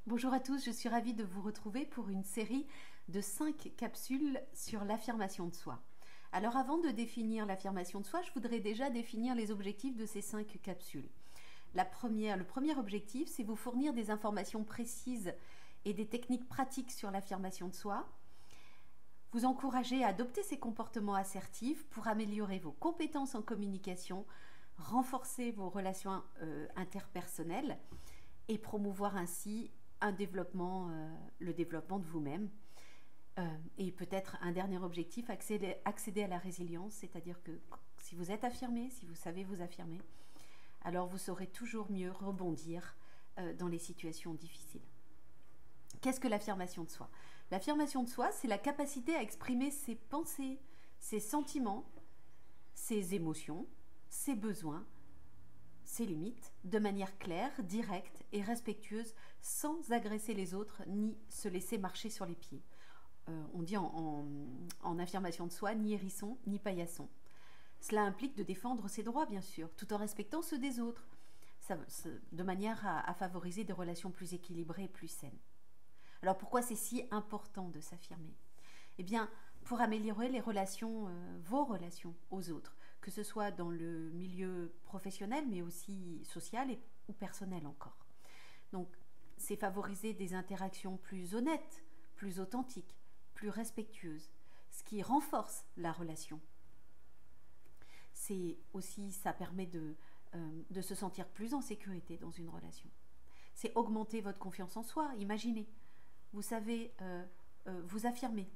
Bonjour à tous, je suis ravie de vous retrouver pour une série de 5 capsules sur l'affirmation de soi. Alors avant de définir l'affirmation de soi, je voudrais déjà définir les objectifs de ces 5 capsules. Le premier objectif, c'est vous fournir des informations précises et des techniques pratiques sur l'affirmation de soi, vous encourager à adopter ces comportements assertifs pour améliorer vos compétences en communication, renforcer vos relations interpersonnelles et promouvoir ainsi le développement de vous-même. Et peut-être un dernier objectif, accéder à la résilience, c'est-à-dire que si vous êtes affirmé, si vous savez vous affirmer, alors vous saurez toujours mieux rebondir dans les situations difficiles. Qu'est-ce que l'affirmation de soi? L'affirmation de soi, c'est la capacité à exprimer ses pensées, ses sentiments, ses émotions, ses besoins, ses limites, de manière claire, directe et respectueuse, sans agresser les autres ni se laisser marcher sur les pieds. On dit en affirmation de soi, ni hérisson, ni paillasson. Cela implique de défendre ses droits, bien sûr, tout en respectant ceux des autres, de manière à favoriser des relations plus équilibrées et plus saines. Alors pourquoi c'est si important de s'affirmer? Eh bien, pour améliorer vos relations aux autres, que ce soit dans le milieu professionnel, mais aussi social ou personnel encore. Donc, c'est favoriser des interactions plus honnêtes, plus authentiques, plus respectueuses, ce qui renforce la relation. Ça permet de se sentir plus en sécurité dans une relation. C'est augmenter votre confiance en soi. Imaginez, vous savez vous affirmer.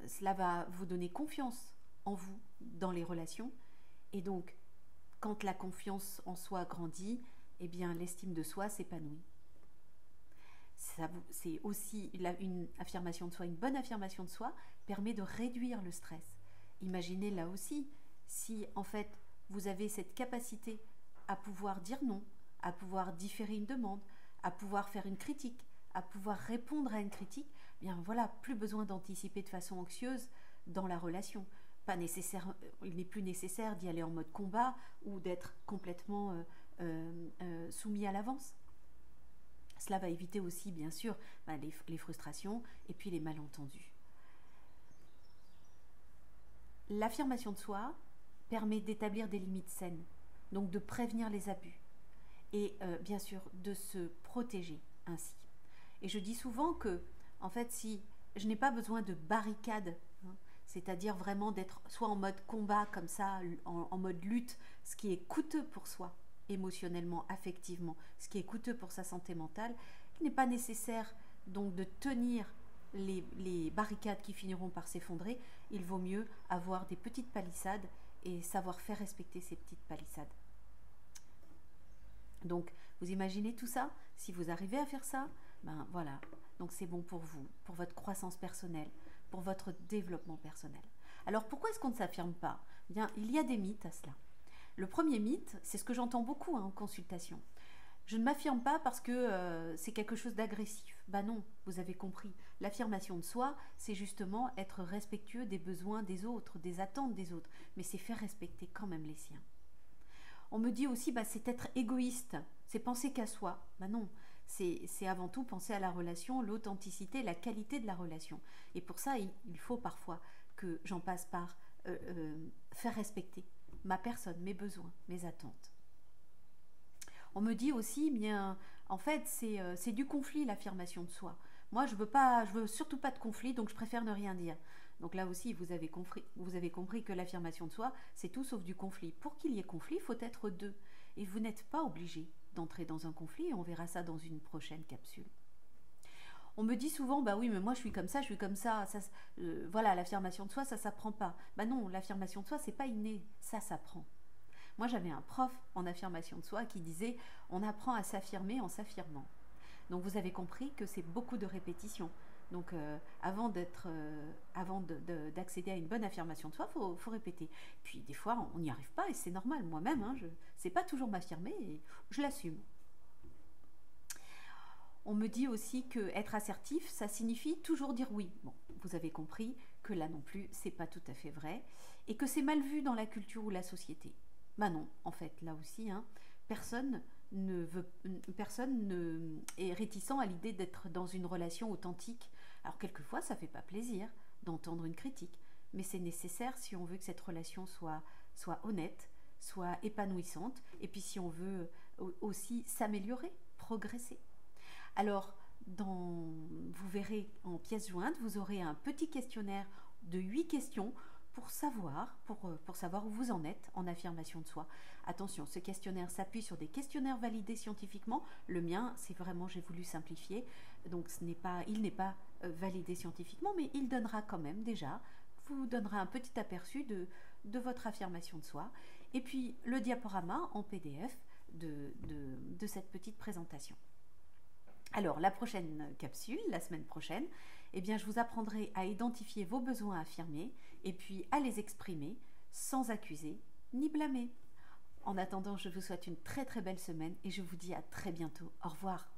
Cela va vous donner confiance en vous dans les relations. Et donc, quand la confiance en soi grandit, eh bien, l'estime de soi s'épanouit. C'est aussi une affirmation de soi, une bonne affirmation de soi permet de réduire le stress. Imaginez là aussi, si en fait vous avez cette capacité à pouvoir dire non, à pouvoir différer une demande, à pouvoir faire une critique, à pouvoir répondre à une critique, eh bien voilà, plus besoin d'anticiper de façon anxieuse dans la relation. Il n'est plus nécessaire d'y aller en mode combat ou d'être complètement soumis à l'avance. Cela va éviter aussi, bien sûr, les frustrations et puis les malentendus. L'affirmation de soi permet d'établir des limites saines, donc de prévenir les abus et bien sûr de se protéger ainsi. Et je dis souvent que, en fait, si je n'ai pas besoin de barricades, c'est-à-dire vraiment d'être soit en mode combat comme ça, en mode lutte, ce qui est coûteux pour soi, émotionnellement, affectivement, ce qui est coûteux pour sa santé mentale, il n'est pas nécessaire donc de tenir les barricades qui finiront par s'effondrer. Il vaut mieux avoir des petites palissades et savoir faire respecter ces petites palissades. Donc, vous imaginez tout ça? Si vous arrivez à faire ça, ben voilà, donc c'est bon pour vous, pour votre croissance personnelle, pour votre développement personnel. Alors pourquoi est-ce qu'on ne s'affirme pas? Bien, il y a des mythes à cela. Le premier mythe, c'est ce que j'entends beaucoup en consultation. Je ne m'affirme pas parce que c'est quelque chose d'agressif. Ben non, vous avez compris. L'affirmation de soi, c'est justement être respectueux des besoins des autres, des attentes des autres, mais c'est faire respecter quand même les siens. On me dit aussi, c'est être égoïste, c'est penser qu'à soi. Non, c'est avant tout penser à la relation, l'authenticité, la qualité de la relation. Et pour ça, il faut parfois que j'en passe par faire respecter ma personne, mes besoins, mes attentes. On me dit aussi, bien, en fait, c'est du conflit, l'affirmation de soi. Moi, je veux surtout pas de conflit, donc je préfère ne rien dire. Donc là aussi, vous avez compris que l'affirmation de soi, c'est tout sauf du conflit. Pour qu'il y ait conflit, il faut être deux. Et vous n'êtes pas obligé d'entrer dans un conflit, et on verra ça dans une prochaine capsule. On me dit souvent, oui, mais moi je suis comme ça, voilà, l'affirmation de soi, ça s'apprend pas. Non, l'affirmation de soi, c'est pas inné, ça s'apprend. Moi, j'avais un prof en affirmation de soi qui disait, on apprend à s'affirmer en s'affirmant. Donc vous avez compris que c'est beaucoup de répétitions. Donc avant d'accéder à une bonne affirmation de soi, faut répéter. Puis des fois, on n'y arrive pas et c'est normal. Moi-même, je ne sais pas toujours m'affirmer et je l'assume. On me dit aussi que être assertif, ça signifie toujours dire oui. Bon, vous avez compris que là non plus, c'est pas tout à fait vrai et que c'est mal vu dans la culture ou la société. Non, en fait, là aussi, personne personne ne est réticent à l'idée d'être dans une relation authentique. Alors quelquefois, ça fait pas plaisir d'entendre une critique, mais c'est nécessaire si on veut que cette relation soit honnête, soit épanouissante, et puis si on veut aussi s'améliorer, progresser. Alors, vous verrez en pièce jointe, vous aurez un petit questionnaire de 8 questions pour savoir où vous en êtes en affirmation de soi. Attention, ce questionnaire s'appuie sur des questionnaires validés scientifiquement. Le mien, c'est vraiment, j'ai voulu simplifier, donc il n'est pas validé scientifiquement, mais il donnera quand même déjà, vous donnera un petit aperçu de votre affirmation de soi. Et puis le diaporama en PDF de cette petite présentation. Alors, la prochaine capsule, la semaine prochaine, eh bien, je vous apprendrai à identifier vos besoins affirmés et puis à les exprimer sans accuser ni blâmer. En attendant, je vous souhaite une très très belle semaine et je vous dis à très bientôt. Au revoir.